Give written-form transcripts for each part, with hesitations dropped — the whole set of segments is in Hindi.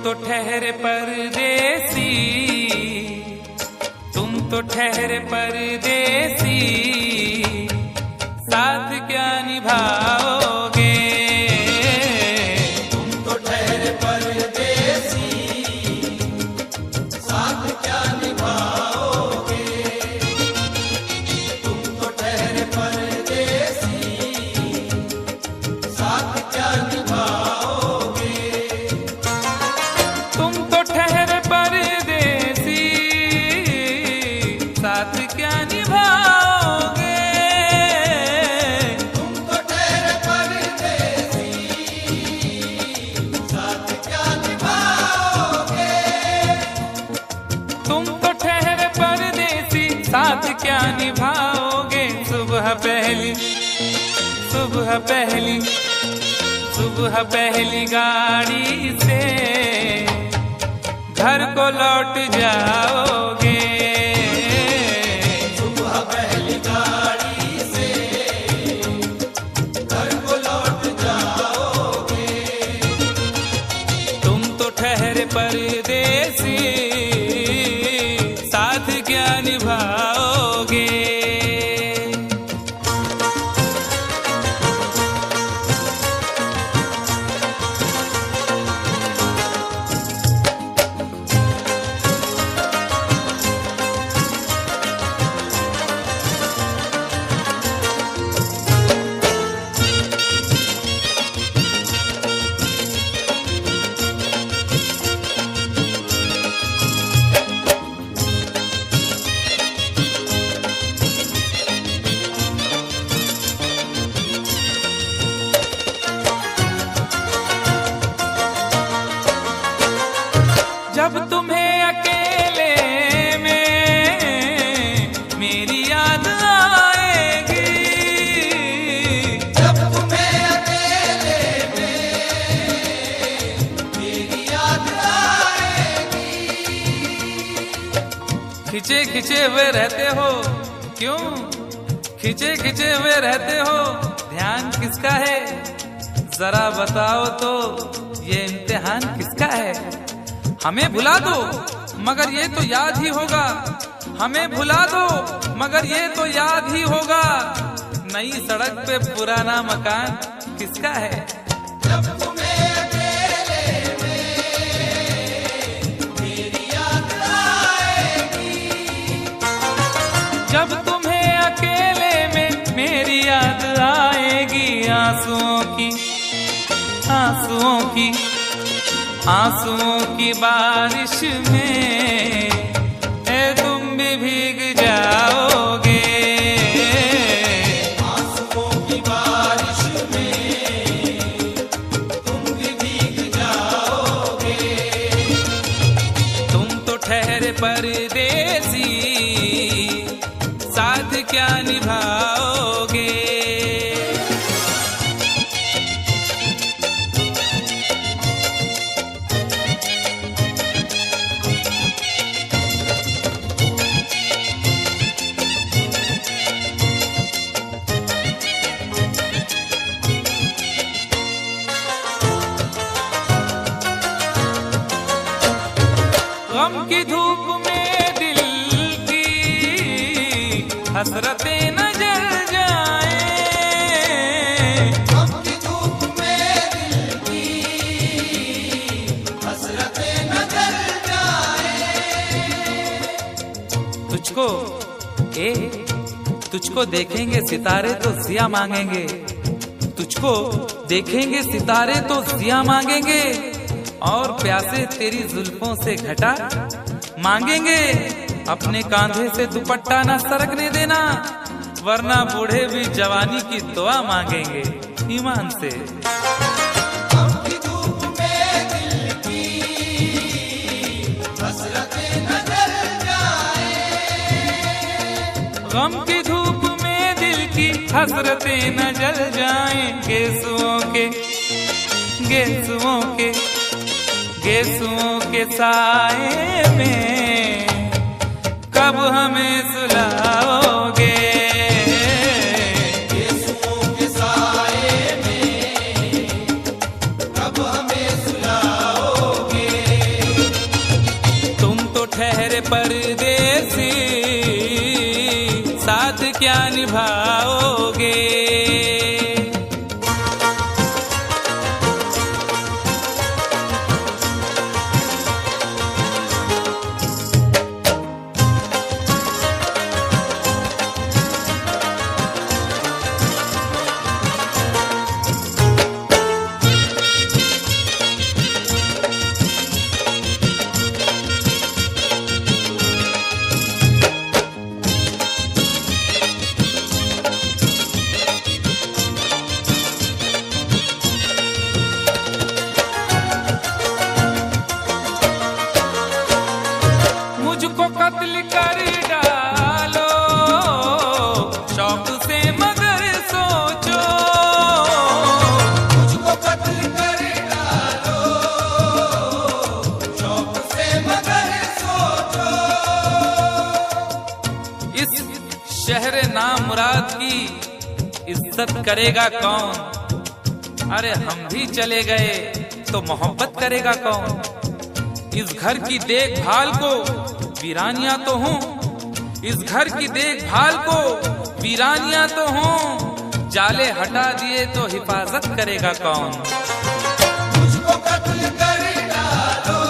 तो ठहरे परदेसी, तुम तो ठहरे परदेसी, साथ क्या निभाओगे? तुम तो ठहरे परदेसी, साथ क्या निभाओगे? तुम तो ठहरे परदेसी, साथ क्या निभाओगे? तुम तो ठहरे परदेसी, साथ क्या निभाओगे? तुम तो ठहरे परदेसी, साथ क्या निभाओगे? तुम तो ठहरे परदेसी, साथ क्या निभाओगे? सुबह पहली, सुबह पहली, सुबह पहली गाड़ी से घर को लौट जाओगे। सुबह पहली गाड़ी से घर को लौट जाओगे। तुम तो ठहरे परदेसी, साथ क्या निभाओगे? जब तुम्हें अकेले में मेरी याद आएगी, जब तुम्हें अकेले में मेरी याद आएगी। खिंचे खिंचे हुए रहते हो क्यों? खिंचे खिंचे हुए रहते हो, ध्यान किसका है? जरा बताओ तो, ये इम्तिहान किसका है? हमें भुला दो मगर ये तो याद ही होगा, हमें भुला दो मगर ये तो याद ही होगा। नई सड़क पे पुराना मकान किसका है? जब तुम्हें अकेले में मेरी याद आएगी। जब तुम्हें अकेले में मेरी याद आएगी, आंसुओं की, आंसुओं की, आंसुओं की बारिश में तुम भी भीग जाओगे। आंसुओं की बारिश में तुम भी भीग जाओगे। तुम तो ठहरे परदेसी, साथ क्या निभाओगे? गम की धूप में दिल की हसरतें न जल जाएं। गम की धूप में दिल की हसरतें न जल जाएं। तुझको तुझको देखेंगे सितारे तो जिया मांगेंगे, तुझको देखेंगे सितारे तो जिया मांगेंगे, और प्यासे तेरी जुल्फों से घटा मांगेंगे। अपने कांधे से दुपट्टा न सरकने देना, वरना बूढ़े भी जवानी की दुआ मांगेंगे ईमान से। गम की धूप में दिल की हसरतें न जल जाएं। गम की धूप में दिल की हसरतें न जल जाएं। गेसुओं के, गेसुओं के, गेसुओं के साए में कब हमें सुलाओगे? गेसुओं के साए में कब हमें सुलाओगे? क्या निभाओगे। मुझको कत्ल कर डालो शौक से मगर सोचो, मुझको कत्ल कर डालो शौक से मगर सोचो। इस शहर नामुराद की इज्जत करेगा कौन। अरे हम भी चले गए तो मोहब्बत करेगा कौन। इस घर की देखभाल को वीरानियां तो हूँ, इस घर की देखभाल को वीरानियां तो हूँ, जाले हटा दिए तो हिफाजत करेगा कौन। मुझको कत्ल कर डालो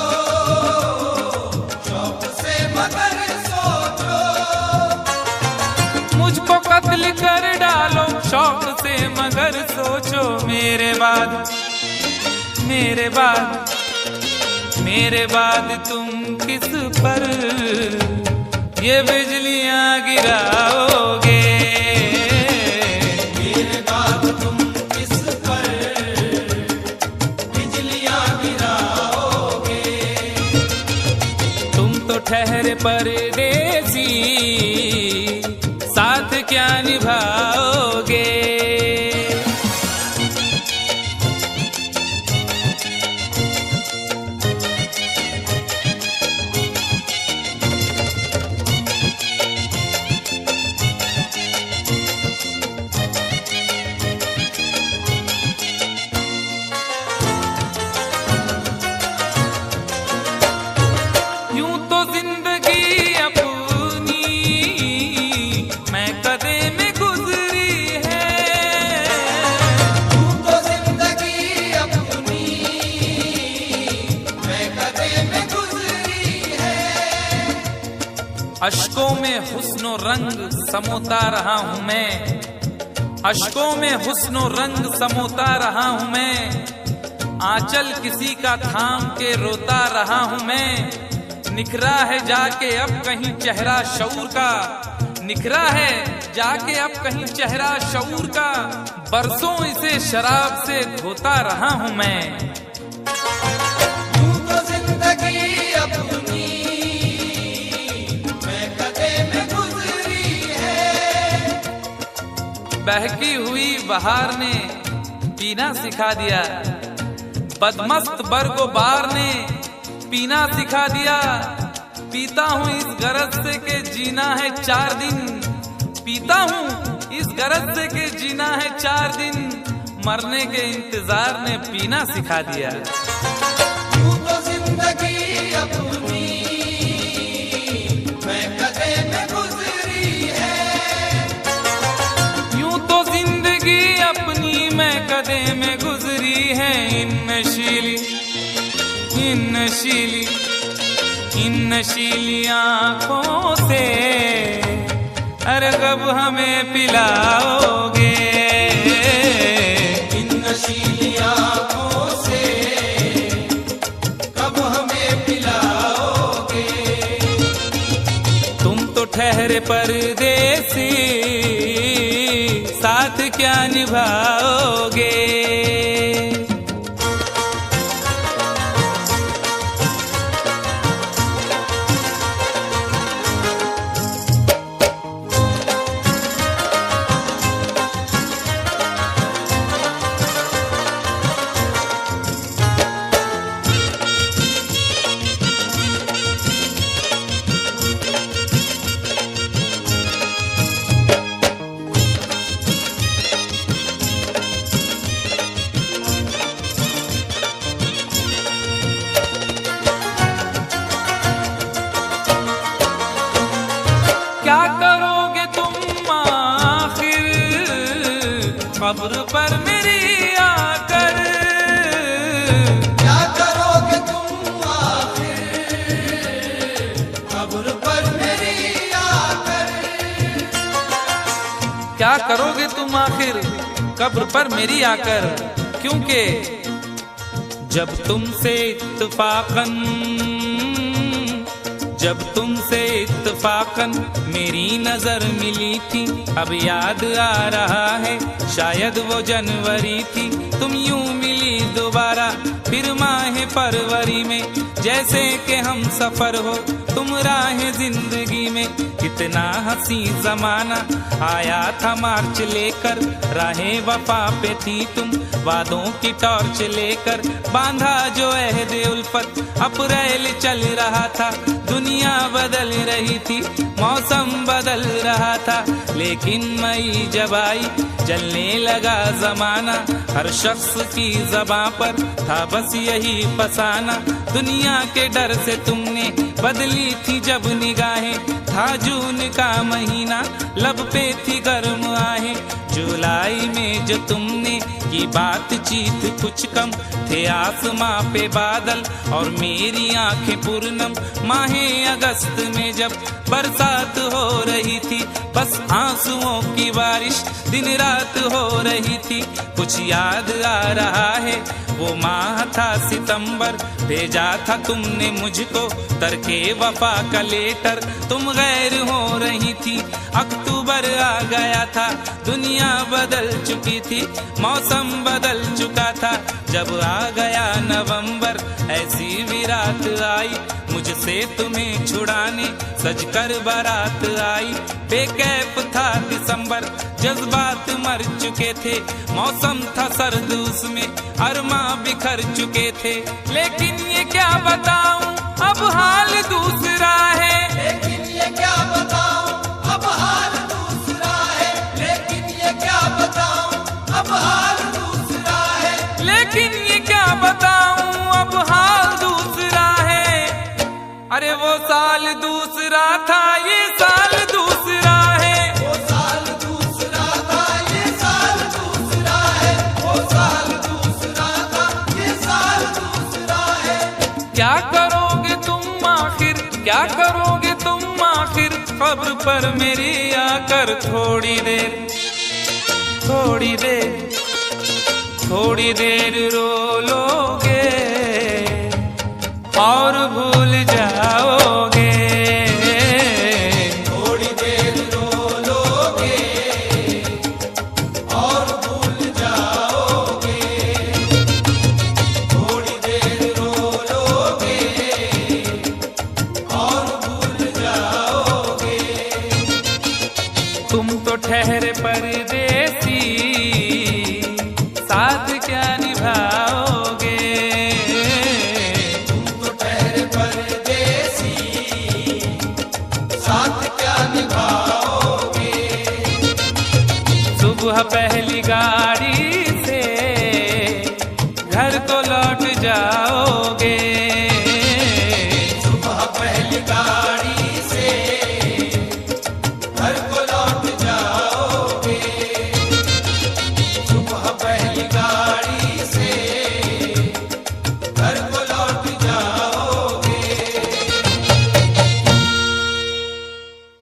शौक से मगर सोचो, मुझको कत्ल कर डालो शौक से मगर सोचो। मेरे बाद मेरे बाद मेरे बाद तुम किस पर ये बिजलियां गिराओगे। मेरे बाद तुम किस पर बिजलियां गिराओगे। तुम तो ठहरे परदेसी साथ क्या निभाओगे। यूं तो जिंदगी अपनी मैं कदे में गुजरी है, यूं तो जिंदगी अपनी मैं कदे में गुजरी है। अश्कों में हुस्नो रंग समोता रहा हूं मैं, अश्कों में हुस्नो रंग समोता रहा हूं मैं। आंचल किसी का थाम के रोता रहा हूं मैं। निखरा है जाके अब कहीं चेहरा शऊर का, निखरा है जाके अब कहीं चेहरा शऊर का। बरसों इसे शराब से धोता रहा हूं मैं। यूं तो जिंदगी अपनी मैं कदे में गुजरी है। बहकी हुई बहार ने पीना सिखा दिया, बदमस्त बरगो बार ने पीना सिखा दिया। पीता हूँ इस गरज से के जीना है 4 दिन, पीता हूँ इस गरज से के जीना है 4 दिन। मरने के इंतजार ने पीना सिखा दिया। यूं तो जिंदगी अपनी मैं कदे में गुजरी है। यूं तो जिंदगी अपनी मैं कदे में गुजरी है। इन नशीली आँखों से अरे कब हमें पिलाओगे। इन नशीली आँखों से कब हमें पिलाओगे। तुम तो ठहरे परदेसी साथ क्या निभाओगे। कब्र पर मेरी आकर। क्या करोगे तुम आखिर कब्र पर मेरी आकर। क्या करोगे तुम आखिर कब्र पर मेरी आकर, क्योंकि जब तुमसे इत्तफाकन मेरी नजर मिली थी, अब याद आ रहा है शायद वो जनवरी थी। तुम यूं मिली दोबारा फिर माह फरवरी में, जैसे कि हम सफर हो तुम राह जिंदगी में। कितना हंसी जमाना आया था मार्च लेकर, राहे वफा पे थी तुम वादों की टॉर्च लेकर। बांधा जो अहद उल्फत अप्रैल चल रहा था, दुनिया बदल रही थी मौसम बदल रहा था। लेकिन मई जब आई जलने लगा जमाना, हर शख्स की ज़बां पर था बस यही फसाना। दुनिया के डर से तुमने बदली थी जब निगाहें, था जून का महीना लब पे थी गर्म आहें। जुलाई में जो तुमने की बातचीत कुछ कम थे आसमां पे बादल और मेरी आंखें पूर्णम। माहे अगस्त में जब बरसात हो रही थी, बस आंसुओं की बारिश दिन रात हो रही थी। कुछ याद आ रहा है वो माह था सितंबर, भेजा था तुमने मुझको तरके वफा का लेटर। तुम गैर हो रही थी, अक्टूबर आ गया था, दुनिया बदल चुकी थी, मौसम बदल चुका था। जब आ गया नवंबर ऐसी विरात आई, मुझसे तुम्हें छुड़ाने सजकर बारात आई। बेकैफ था दिसंबर, जज्बात मर चुके थे, मौसम था सर्द उसमें अरमा बिखर चुके थे। लेकिन ये क्या बताऊं अब हाल दूसरा है। लेकिन ये क्या बताऊं अब हाल दूसरा है। लेकिन ये क्या बताऊं अब हाल दूसरा है। लेकिन ये क्या बताऊं अब हाल दूसरा है। अरे वो साल दूसरा था ये साल दूसरा है। वो साल दूसरा था ये साल दूसरा है। वो साल दूसरा था ये साल दूसरा है। क्या करोगे तुम आखिर, क्या करोगे तुम आखिर कब्र पर मेरी आकर। थोड़ी देर थोड़ी देर थोड़ी देर रो लोगे और भूल जाओगे। थोड़ी देर रो लोगे और भूल जाओगे। थोड़ी देर रो लोगे और भूल जाओगे। तुम तो ठहरे परदेसी, साथ क्या निभाओगे। तुम तो ठहरे परदेसी, साथ क्या निभाओगे। सुबह पहली गाड़ी से घर को लौट जाओ।